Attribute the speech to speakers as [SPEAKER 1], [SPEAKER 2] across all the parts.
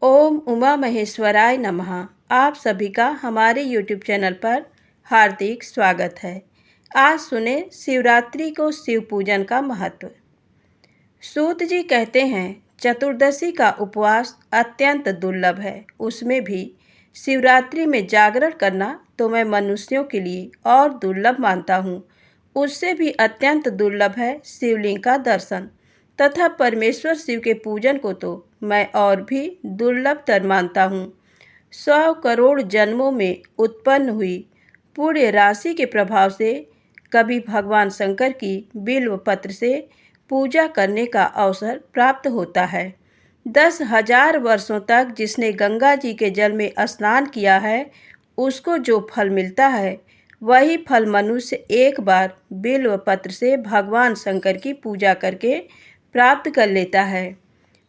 [SPEAKER 1] ओम उमा महेश्वराय नमः। आप सभी का हमारे YouTube चैनल पर हार्दिक स्वागत है। आज सुने शिवरात्रि को शिव पूजन का महत्व। सूत जी कहते हैं चतुर्दशी का उपवास अत्यंत दुर्लभ है, उसमें भी शिवरात्रि में जागरण करना तो मैं मनुष्यों के लिए और दुर्लभ मानता हूँ। उससे भी अत्यंत दुर्लभ है शिवलिंग का दर्शन तथा परमेश्वर शिव के पूजन को तो मैं और भी दुर्लभतर मानता हूँ। 100 करोड़ जन्मों में उत्पन्न हुई पुण्य राशि के प्रभाव से कभी भगवान शंकर की बिल्व पत्र से पूजा करने का अवसर प्राप्त होता है। 10,000 वर्षों तक जिसने गंगा जी के जल में स्नान किया है, उसको जो फल मिलता है वही फल मनुष्य एक बार बिल्व पत्र से भगवान शंकर की पूजा करके प्राप्त कर लेता है।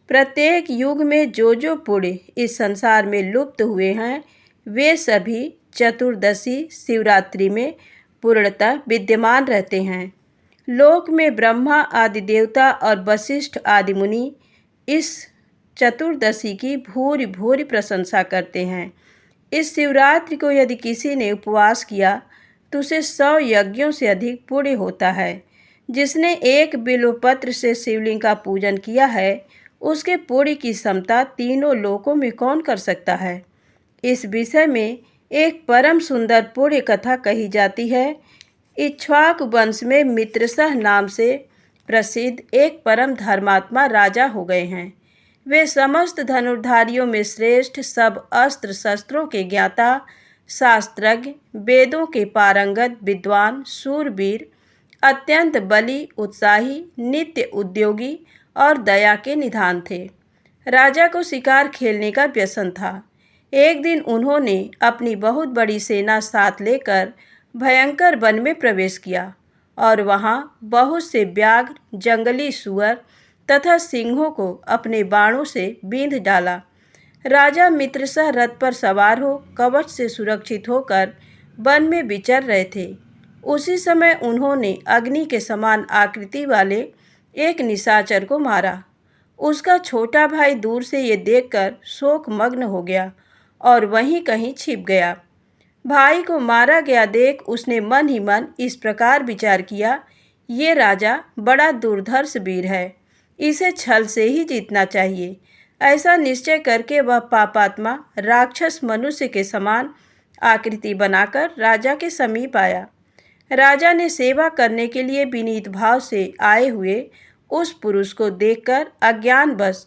[SPEAKER 1] प्रत्येक युग में जो पुण्य इस संसार में लुप्त हुए हैं, वे सभी चतुर्दशी शिवरात्रि में पूर्णतः विद्यमान रहते हैं। लोक में ब्रह्मा आदि देवता और वशिष्ठ आदि मुनि इस चतुर्दशी की भूरि भूरि प्रशंसा करते हैं। इस शिवरात्रि को यदि किसी ने उपवास किया तो उसे 100 यज्ञों से अधिक पुण्य होता है। जिसने एक बिल्वपत्र से शिवलिंग का पूजन किया है, उसके पुण्य की क्षमता तीनों लोकों में कौन कर सकता है। इस विषय में एक परम सुंदर पुण्य कथा कही जाती है। इक्ष्वाकु वंश में मित्रसह नाम से प्रसिद्ध एक परम धर्मात्मा राजा हो गए हैं। वे समस्त धनुर्धारियों में श्रेष्ठ, सब अस्त्र शस्त्रों के ज्ञाता, शास्त्रज्ञ, वेदों के पारंगत विद्वान, शूरवीर, अत्यंत बली, उत्साही, नित्य उद्योगी और दया के निधान थे। राजा को शिकार खेलने का व्यसन था। एक दिन उन्होंने अपनी बहुत बड़ी सेना साथ लेकर भयंकर वन में प्रवेश किया और वहां बहुत से व्याघ्र, जंगली सूअर तथा सिंहों को अपने बाणों से बींध डाला। राजा मित्रसह रथ पर सवार हो कवच से सुरक्षित होकर वन में विचर रहे थे। उसी समय उन्होंने अग्नि के समान आकृति वाले एक निशाचर को मारा। उसका छोटा भाई दूर से ये देखकर शोकमग्न हो गया और वहीं कहीं छिप गया। भाई को मारा गया देख उसने मन ही मन इस प्रकार विचार किया, ये राजा बड़ा दुर्धर्ष वीर है, इसे छल से ही जीतना चाहिए। ऐसा निश्चय करके वह पापात्मा राक्षस मनुष्य के समान आकृति बनाकर राजा के समीप आया। राजा ने सेवा करने के लिए विनीत भाव से आए हुए उस पुरुष को देखकर अज्ञानवश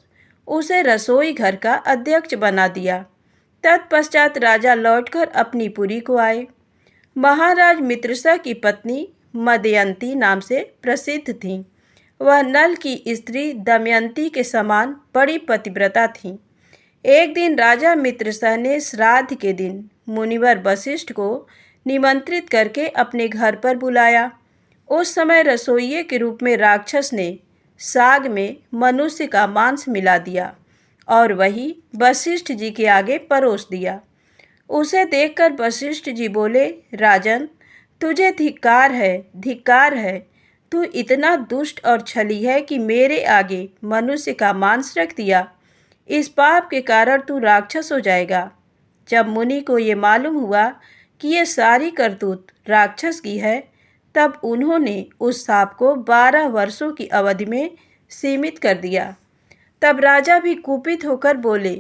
[SPEAKER 1] उसे रसोई घर का अध्यक्ष बना दिया। तत्पश्चात राजा लौटकर अपनी पुरी को आए। महाराज मित्रसह की पत्नी मदयंती नाम से प्रसिद्ध थी। वह नल की स्त्री दमयंती के समान बड़ी पतिव्रता थी। एक दिन राजा मित्रसह ने श्राद्ध के दिन मुनिवर वशिष्ठ को निमंत्रित करके अपने घर पर बुलाया। उस समय रसोइये के रूप में राक्षस ने साग में मनुष्य का मांस मिला दिया और वही वशिष्ठ जी के आगे परोस दिया। उसे देखकर वशिष्ठ जी बोले, राजन, तुझे धिक्कार है, धिक्कार है। तू इतना दुष्ट और छली है कि मेरे आगे मनुष्य का मांस रख दिया। इस पाप के कारण तू राक्षस हो जाएगा। जब मुनि को ये मालूम हुआ कि ये सारी करतूत राक्षस की है, तब उन्होंने उस सांप को 12 वर्षों की अवधि में सीमित कर दिया। तब राजा भी कुपित होकर बोले,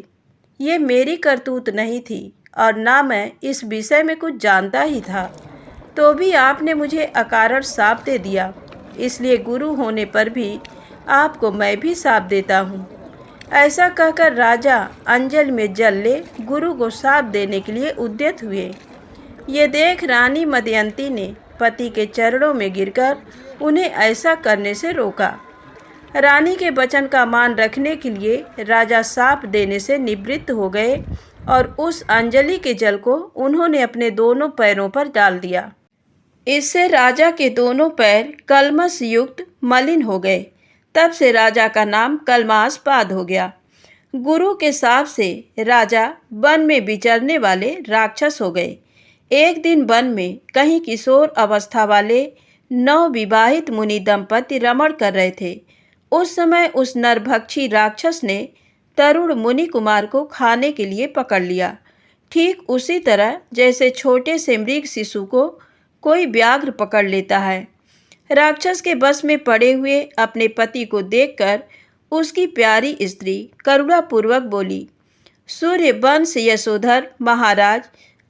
[SPEAKER 1] ये मेरी करतूत नहीं थी और ना मैं इस विषय में कुछ जानता ही था, तो भी आपने मुझे अकारण शाप दे दिया। इसलिए गुरु होने पर भी आपको मैं भी शाप देता हूँ। ऐसा कहकर राजा अंजल में जल ले गुरु को शाप देने के लिए उद्यत हुए। ये देख रानी मदयंती ने पति के चरणों में गिरकर उन्हें ऐसा करने से रोका। रानी के वचन का मान रखने के लिए राजा शाप देने से निवृत्त हो गए और उस अंजलि के जल को उन्होंने अपने दोनों पैरों पर डाल दिया। इससे राजा के दोनों पैर कलमश युक्त मलिन हो गए। तब से राजा का नाम कलमासपाद हो गया। गुरु के शाप से राजा वन में विचरने वाले राक्षस हो गए। एक दिन वन में कहीं किशोर अवस्था वाले नवविवाहित मुनि दंपति रमण कर रहे थे। उस समय उस नरभक्षी राक्षस ने तरुण मुनि कुमार को खाने के लिए पकड़ लिया, ठीक उसी तरह जैसे छोटे से मृग शिशु को कोई व्याघ्र पकड़ लेता है। राक्षस के बस में पड़े हुए अपने पति को देखकर उसकी प्यारी स्त्री करुणापूर्वक बोली, सूर्य वंश यशोधर महाराज,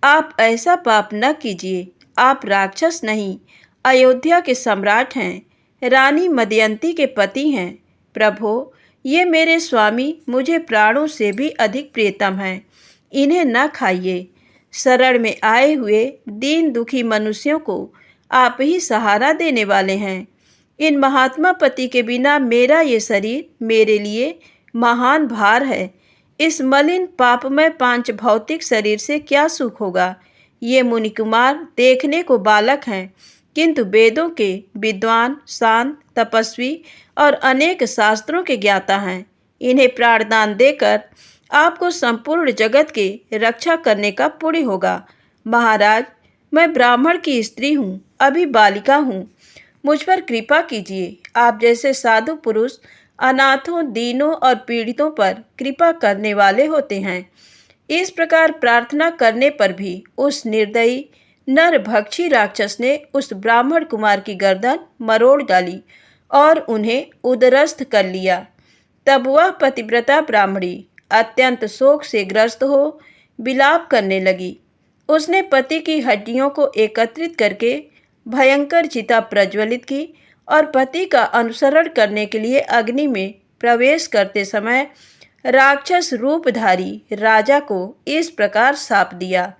[SPEAKER 1] आप ऐसा पाप न कीजिए। आप राक्षस नहीं, अयोध्या के सम्राट हैं, रानी मदयंती के पति हैं। प्रभो, ये मेरे स्वामी मुझे प्राणों से भी अधिक प्रियतम हैं, इन्हें न खाइए। शरण में आए हुए दीन दुखी मनुष्यों को आप ही सहारा देने वाले हैं। इन महात्मा पति के बिना मेरा ये शरीर मेरे लिए महान भार है। इस मलिन पापमय पांच भौतिक शरीर से क्या सुख होगा। ये मुनि कुमार देखने को बालक हैं, किंतु वेदों के विद्वान, शांत, तपस्वी और अनेक शास्त्रों के ज्ञाता हैं। इन्हें प्राणदान देकर आपको संपूर्ण जगत की रक्षा करने का पुण्य होगा। महाराज, मैं ब्राह्मण की स्त्री हूँ, अभी बालिका हूँ, मुझ पर कृपा कीजिए। आप जैसे साधु पुरुष अनाथों, दीनों और पीड़ितों पर कृपा करने वाले होते हैं। इस प्रकार प्रार्थना करने पर भी उस निर्दयी नरभक्षी राक्षस ने उस ब्राह्मण कुमार की गर्दन मरोड़ डाली और उन्हें उदरस्थ कर लिया। तब वह पतिव्रता ब्राह्मणी अत्यंत शोक से ग्रस्त हो विलाप करने लगी। उसने पति की हड्डियों को एकत्रित करके भयंकर चिता प्रज्वलित की और पति का अनुसरण करने के लिए अग्नि में प्रवेश करते समय राक्षस रूपधारी राजा को इस प्रकार शाप दिया,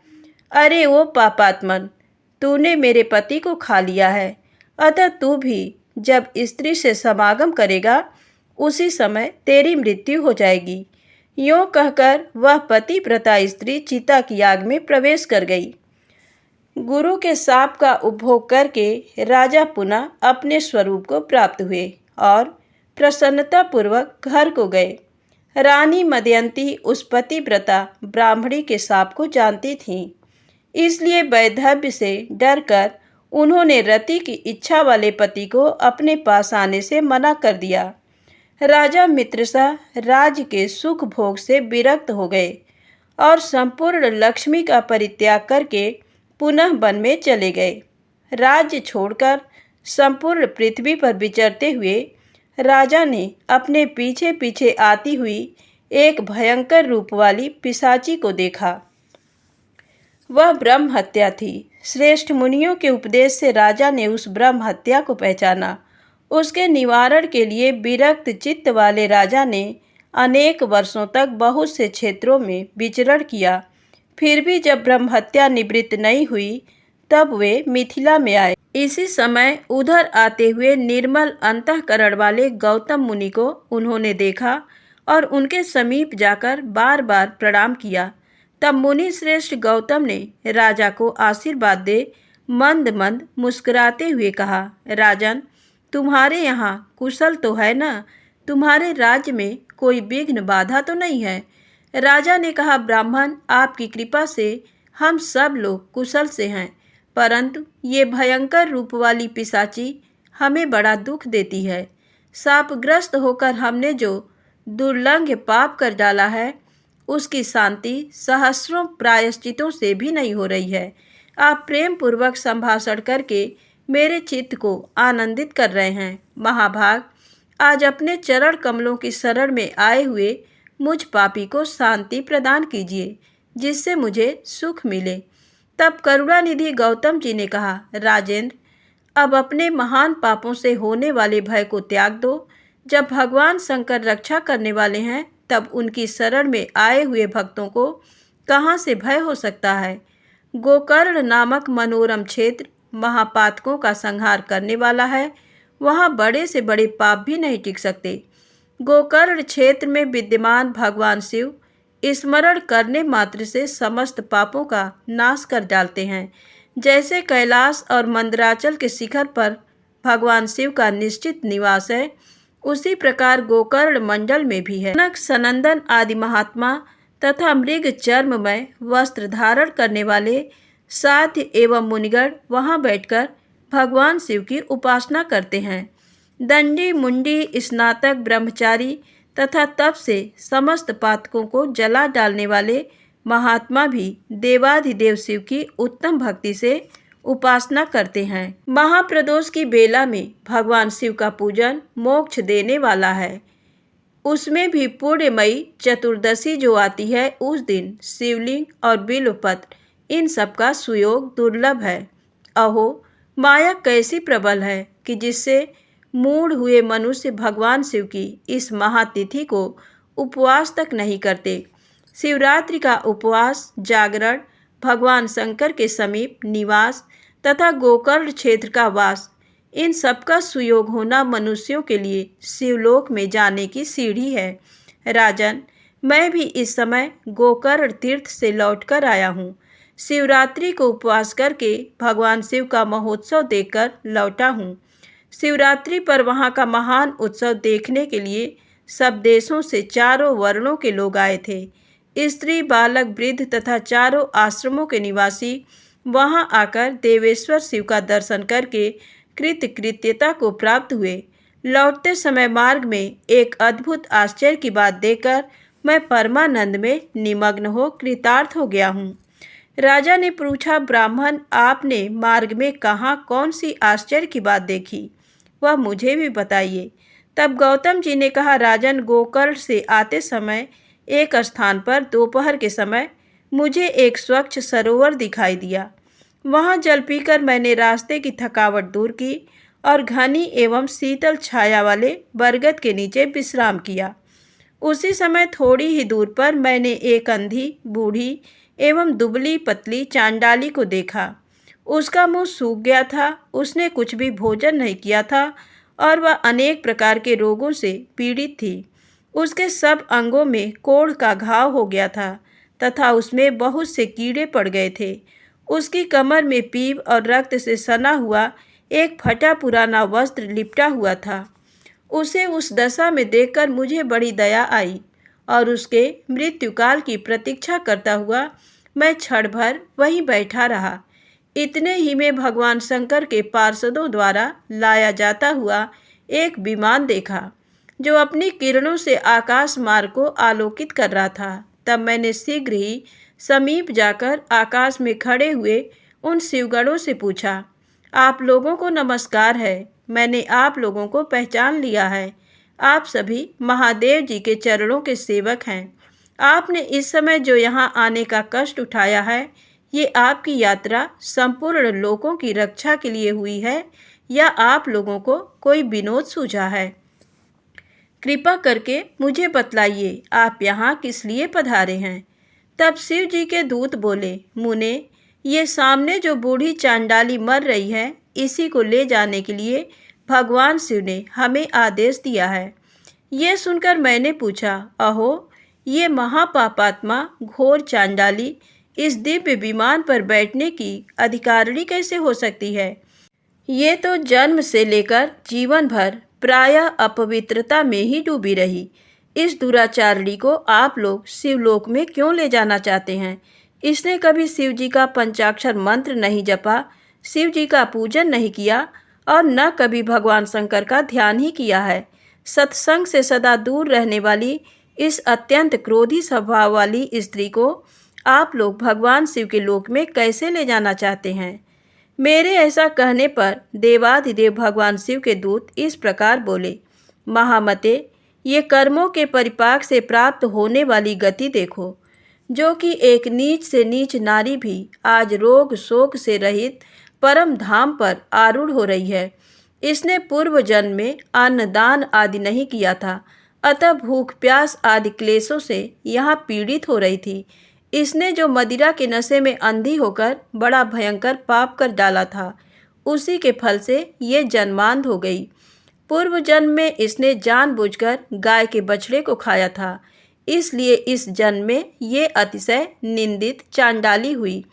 [SPEAKER 1] अरे वो पापात्मन, तूने मेरे पति को खा लिया है, अतः तू भी जब स्त्री से समागम करेगा उसी समय तेरी मृत्यु हो जाएगी। यूँ कहकर वह पतिव्रता स्त्री चिता की आग में प्रवेश कर गई। गुरु के शाप का उपभोग करके राजा पुनः अपने स्वरूप को प्राप्त हुए और प्रसन्नतापूर्वक घर को गए। रानी मदयंती उस पतिव्रता ब्राह्मणी के शाप को जानती थीं, इसलिए वैधव्य से डरकर उन्होंने रति की इच्छा वाले पति को अपने पास आने से मना कर दिया। राजा मित्रसा राज्य के सुख भोग से विरक्त हो गए और संपूर्ण लक्ष्मी का परित्याग करके पुनः वन में चले गए। राज्य छोड़कर संपूर्ण पृथ्वी पर विचरते हुए राजा ने अपने पीछे पीछे आती हुई एक भयंकर रूप वाली पिशाची को देखा। वह ब्रह्म हत्या थी। श्रेष्ठ मुनियों के उपदेश से राजा ने उस ब्रह्म हत्या को पहचाना। उसके निवारण के लिए विरक्त चित्त वाले राजा ने अनेक वर्षों तक बहुत से क्षेत्रों में विचरण किया। फिर भी जब ब्रह्म हत्या निवृत्त नहीं हुई तब वे मिथिला में आए। इसी समय उधर आते हुए निर्मल अंतःकरण वाले गौतम मुनि को उन्होंने देखा और उनके समीप जाकर बार बार प्रणाम किया। तब मुनि श्रेष्ठ गौतम ने राजा को आशीर्वाद दे मंद मंद मुस्कुराते हुए कहा, राजन, तुम्हारे यहाँ कुशल तो है ना? तुम्हारे राज्य में कोई विघ्न बाधा तो नहीं है? राजा ने कहा, ब्राह्मण, आपकी कृपा से हम सब लोग कुशल से हैं, परंतु ये भयंकर रूप वाली पिशाची हमें बड़ा दुख देती है। शापग्रस्त होकर हमने जो दुर्लंघ पाप कर डाला है उसकी शांति सहस्रों प्रायश्चितों से भी नहीं हो रही है। आप प्रेम पूर्वक संभाषण करके मेरे चित्त को आनंदित कर रहे हैं। महाभाग, आज अपने चरण कमलों की शरण में आए हुए मुझ पापी को शांति प्रदान कीजिए, जिससे मुझे सुख मिले। तब करुणानिधि गौतम जी ने कहा, राजेंद्र, अब अपने महान पापों से होने वाले भय को त्याग दो। जब भगवान शंकर रक्षा करने वाले हैं तब उनकी शरण में आए हुए भक्तों को कहाँ से भय हो सकता है। गोकर्ण नामक मनोरम क्षेत्र महापातकों का संहार करने वाला है। वहाँ बड़े से बड़े पाप भी नहीं टिक सकते। गोकर्ण क्षेत्र में विद्यमान भगवान शिव स्मरण करने मात्र से समस्त पापों का नाश कर डालते हैं। जैसे कैलाश और मंदराचल के शिखर पर भगवान शिव का निश्चित निवास है, उसी प्रकार गोकर्ण मंडल में भी है। जनक, सनंदन आदि महात्मा तथा मृग चर्ममय वस्त्र धारण करने वाले साध्य एवं मुनिगण वहाँ बैठकर भगवान शिव की उपासना करते हैं। दंडी मुंडी स्नातक ब्रह्मचारी तथा तप से समस्त पातकों को जला डालने वाले महात्मा भी देवाधिदेव शिव की उत्तम भक्ति से उपासना करते हैं। महाप्रदोष की बेला में भगवान शिव का पूजन मोक्ष देने वाला है। उसमें भी पूर्णमयी चतुर्दशी जो आती है, उस दिन शिवलिंग और बिल्वपत्र इन सब का सुयोग दुर्लभ है। अहो, माया कैसी प्रबल है कि जिससे मूढ़ हुए मनुष्य भगवान शिव की इस महातिथि को उपवास तक नहीं करते। शिवरात्रि का उपवास, जागरण, भगवान शंकर के समीप निवास तथा गोकर्ण क्षेत्र का वास, इन सब का सुयोग होना मनुष्यों के लिए शिवलोक में जाने की सीढ़ी है। राजन, मैं भी इस समय गोकर्ण तीर्थ से लौटकर आया हूँ। शिवरात्रि को उपवास करके भगवान शिव का महोत्सव देखकर लौटा हूँ। शिवरात्रि पर वहाँ का महान उत्सव देखने के लिए सब देशों से चारों वर्णों के लोग आए थे। स्त्री, बालक, वृद्ध तथा चारों आश्रमों के निवासी वहाँ आकर देवेश्वर शिव का दर्शन करके कृतकृत्यता को प्राप्त हुए। लौटते समय मार्ग में एक अद्भुत आश्चर्य की बात देखकर मैं परमानंद में निमग्न हो कृतार्थ हो गया हूँ। राजा ने पूछा, ब्राह्मण, आपने मार्ग में कहाँ कौन सी आश्चर्य की बात देखी, वह मुझे भी बताइए। तब गौतम जी ने कहा, राजन, गोकर्ण से आते समय एक स्थान पर दोपहर के समय मुझे एक स्वच्छ सरोवर दिखाई दिया। वहाँ जल पीकर मैंने रास्ते की थकावट दूर की और घनी एवं शीतल छाया वाले बरगद के नीचे विश्राम किया। उसी समय थोड़ी ही दूर पर मैंने एक अंधी, बूढ़ी एवं दुबली पतली चांडाली को देखा। उसका मुंह सूख गया था, उसने कुछ भी भोजन नहीं किया था और वह अनेक प्रकार के रोगों से पीड़ित थी। उसके सब अंगों में कोढ़ का घाव हो गया था तथा उसमें बहुत से कीड़े पड़ गए थे। उसकी कमर में पीप और रक्त से सना हुआ एक फटा पुराना वस्त्र लिपटा हुआ था। उसे उस दशा में देखकर मुझे बड़ी दया आई और उसके मृत्युकाल की प्रतीक्षा करता हुआ मैं क्षण भर वहीं बैठा रहा। इतने ही में भगवान शंकर के पार्षदों द्वारा लाया जाता हुआ एक विमान देखा जो अपनी किरणों से आकाश मार्ग को आलोकित कर रहा था। तब मैंने शीघ्र ही समीप जाकर आकाश में खड़े हुए उन शिवगणों से पूछा, आप लोगों को नमस्कार है। मैंने आप लोगों को पहचान लिया है। आप सभी महादेव जी के चरणों के सेवक हैं। आपने इस समय जो यहाँ आने का कष्ट उठाया है, ये आपकी यात्रा संपूर्ण लोकों की रक्षा के लिए हुई है या आप लोगों को कोई विनोद सूझा है? कृपा करके मुझे बतलाइए, आप यहाँ किस लिए पधारे हैं? तब शिव जी के दूत बोले, मुने, ये सामने जो बूढ़ी चांडाली मर रही है, इसी को ले जाने के लिए भगवान शिव ने हमें आदेश दिया है। ये सुनकर मैंने पूछा, अहो, ये महापापात्मा घोर चांडाली इस दिव्य विमान पर बैठने की अधिकारिणी कैसे हो सकती है? ये तो जन्म से लेकर जीवन भर प्रायः अपवित्रता में ही डूबी रही। इस दुराचारिणी को आप लोग शिवलोक में क्यों ले जाना चाहते हैं? इसने कभी शिव जी का पंचाक्षर मंत्र नहीं जपा, शिव जी का पूजन नहीं किया और न कभी भगवान शंकर का ध्यान ही किया है। सत्संग से सदा दूर रहने वाली इस अत्यंत क्रोधी स्वभाव वाली स्त्री को आप लोग भगवान शिव के लोक में कैसे ले जाना चाहते हैं? मेरे ऐसा कहने पर देवाधिदेव भगवान शिव के दूत इस प्रकार बोले, महामते, ये कर्मों के परिपाक से प्राप्त होने वाली गति देखो, जो कि एक नीच से नीच नारी भी आज रोग शोक से रहित परम धाम पर आरूढ़ हो रही है। इसने पूर्व जन्म में अन्न दान आदि नहीं किया था, अतः भूख प्यास आदि क्लेशों से यहाँ पीड़ित हो रही थी। इसने जो मदिरा के नशे में अंधी होकर बड़ा भयंकर पाप कर डाला था, उसी के फल से ये जन्मांध हो गई। पूर्व जन्म में इसने जानबूझकर गाय के बछड़े को खाया था, इसलिए इस जन्म में ये अतिशय निंदित चांडाली हुई।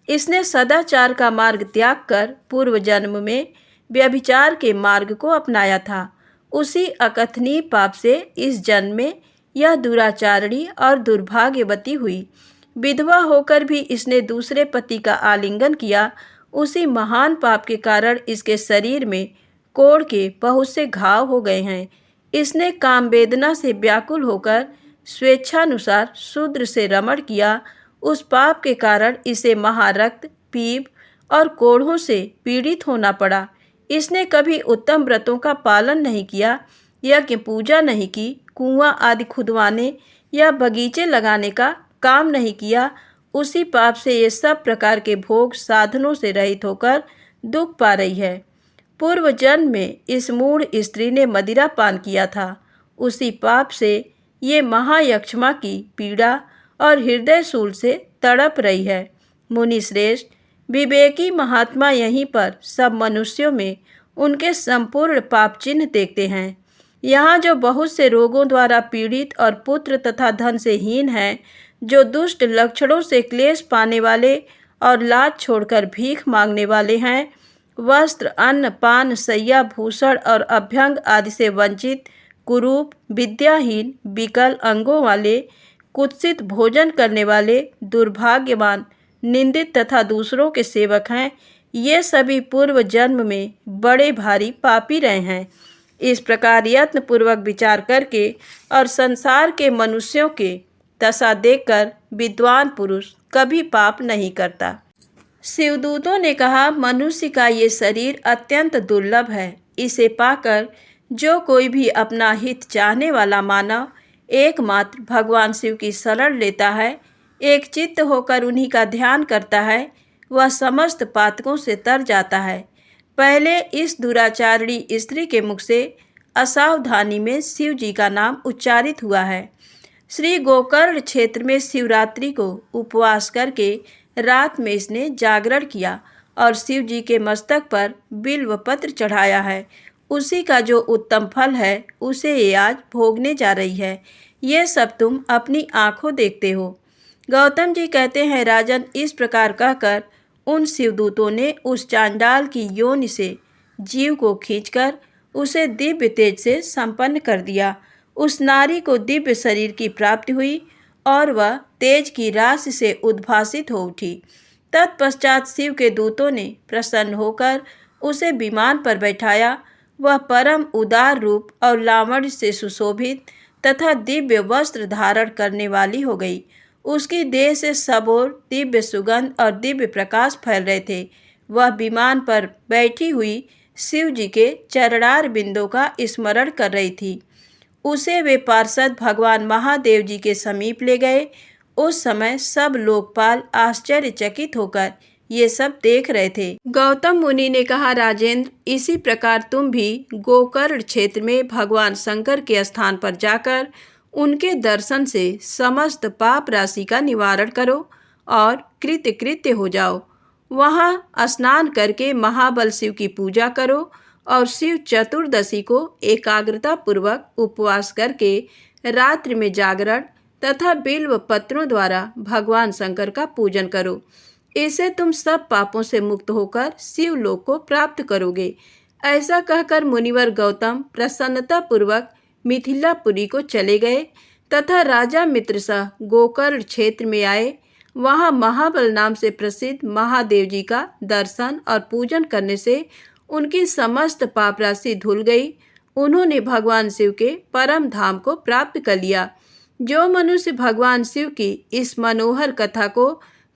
[SPEAKER 1] इसने सदाचार का मार्ग त्याग कर पूर्व जन्म में व्यभिचार के मार्ग को अपनाया था। उसी अकथनीय पाप से इस जन्म में यह दुराचारिणी और दुर्भाग्यवती हुई। विधवा होकर भी इसने दूसरे पति का आलिंगन किया। उसी महान पाप के कारण इसके शरीर में कोढ़ के बहुत से घाव हो गए हैं। इसने काम वेदना से व्याकुल होकर स्वेच्छानुसार शूद्र से रमण किया। उस पाप के कारण इसे महारक्त, पीप और कोढ़ों से पीड़ित होना पड़ा। इसने कभी उत्तम व्रतों का पालन नहीं किया, यज्ञ पूजा नहीं की, कुआं आदि खुदवाने या बगीचे लगाने का काम नहीं किया। उसी पाप से ये सब प्रकार के भोग साधनों से रहित होकर दुख पा रही है। पूर्व जन्म में इस मूढ़ स्त्री ने मदिरा पान किया था। उसी पाप से ये महायक्षमा की पीड़ा और हृदय शूल से तड़प रही है। मुनि श्रेष्ठ, विवेकी महात्मा यहीं पर सब मनुष्यों में उनके संपूर्ण पाप चिन्ह देखते हैं। यहाँ जो बहुत से रोगों द्वारा पीड़ित और पुत्र तथा धन से हीन हैं, जो दुष्ट लक्षणों से क्लेश पाने वाले और लाज छोड़कर भीख मांगने वाले हैं, वस्त्र, अन्न, पान, शय्या, भूषण और अभ्यंग आदि से वंचित, कुरूप, विद्याहीन, विकल अंगों वाले, कुत्सित भोजन करने वाले, दुर्भाग्यवान, निंदित तथा दूसरों के सेवक हैं, ये सभी पूर्व जन्म में बड़े भारी पापी रहे हैं। इस प्रकार यत्न पूर्वक विचार करके और संसार के मनुष्यों के दशा देखकर विद्वान पुरुष कभी पाप नहीं करता। शिवदूतों ने कहा, मनुष्य का ये शरीर अत्यंत दुर्लभ है। इसे पाकर जो कोई भी अपना हित चाहने वाला मानव एकमात्र भगवान शिव की शरण लेता है, एक चित्त होकर उन्हीं का ध्यान करता है, वह समस्त पातकों से तर जाता है। पहले इस दुराचारिणी स्त्री के मुख से असावधानी में शिव जी का नाम उच्चारित हुआ है। श्री गोकर्ण क्षेत्र में शिवरात्रि को उपवास करके रात में इसने जागरण किया और शिव जी के मस्तक पर बिल्व पत्र चढ़ाया है। उसी का जो उत्तम फल है उसे ये आज भोगने जा रही है। ये सब तुम अपनी आंखों देखते हो। गौतम जी कहते हैं, राजन, इस प्रकार कहकर उन शिवदूतों ने उस चांडाल की योनि से जीव को खींचकर उसे दिव्य तेज से संपन्न कर दिया। उस नारी को दिव्य शरीर की प्राप्ति हुई और वह तेज की राशि से उद्भासित हो उठी। तत्पश्चात शिव के दूतों ने प्रसन्न होकर उसे विमान पर बैठाया। वह परम उदार रूप और लावण्य से सुशोभित तथा दिव्य वस्त्र धारण करने वाली हो गई। उसकी देह से सबोर दिव्य सुगंध और दिव्य प्रकाश फैल रहे थे। वह विमान पर बैठी हुई शिव जी के चरणार बिंदों का स्मरण कर रही थी। उसे वे पार्षद भगवान महादेव जी के समीप ले गए। उस समय सब लोकपाल आश्चर्यचकित होकर ये सब देख रहे थे। गौतम मुनि ने कहा, राजेंद्र, इसी प्रकार तुम भी गोकर्ण क्षेत्र में भगवान शंकर के स्थान पर जाकर उनके दर्शन से समस्त पाप राशि का निवारण करो और कृतकृत्य हो जाओ। वहाँ स्नान करके महाबल शिव की पूजा करो और शिव चतुर्दशी को एकाग्रता पूर्वक उपवास करके रात्रि में जागरण तथा बिल्व पत्रों द्वारा भगवान शंकर का पूजन करो। इससे तुम सब पापों से मुक्त होकर शिव लोक को प्राप्त करोगे। ऐसा कहकर मुनिवर गौतम प्रसन्नता पूर्वक मिथिलापुरी को चले गए तथा राजा मित्र सह गोकर्ण क्षेत्र में आए। वहाँ महाबल नाम से प्रसिद्ध महादेव जी का दर्शन और पूजन करने से उनकी समस्त पाप राशि धुल गई। उन्होंने भगवान शिव के परम धाम को प्राप्त कर लिया। जो मनुष्य भगवान शिव की इस मनोहर कथा को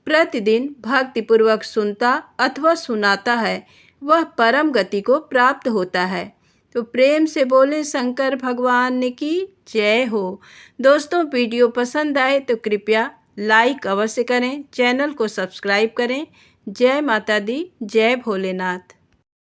[SPEAKER 1] प्रतिदिन भक्तिपूर्वक सुनता अथवा सुनाता है, वह परम गति को प्राप्त होता है। तो प्रेम से बोले शंकर भगवान की जय हो। दोस्तों, वीडियो पसंद आए तो कृपया लाइक अवश्य करें, चैनल को सब्सक्राइब करें। जय माता दी, जय भोलेनाथ।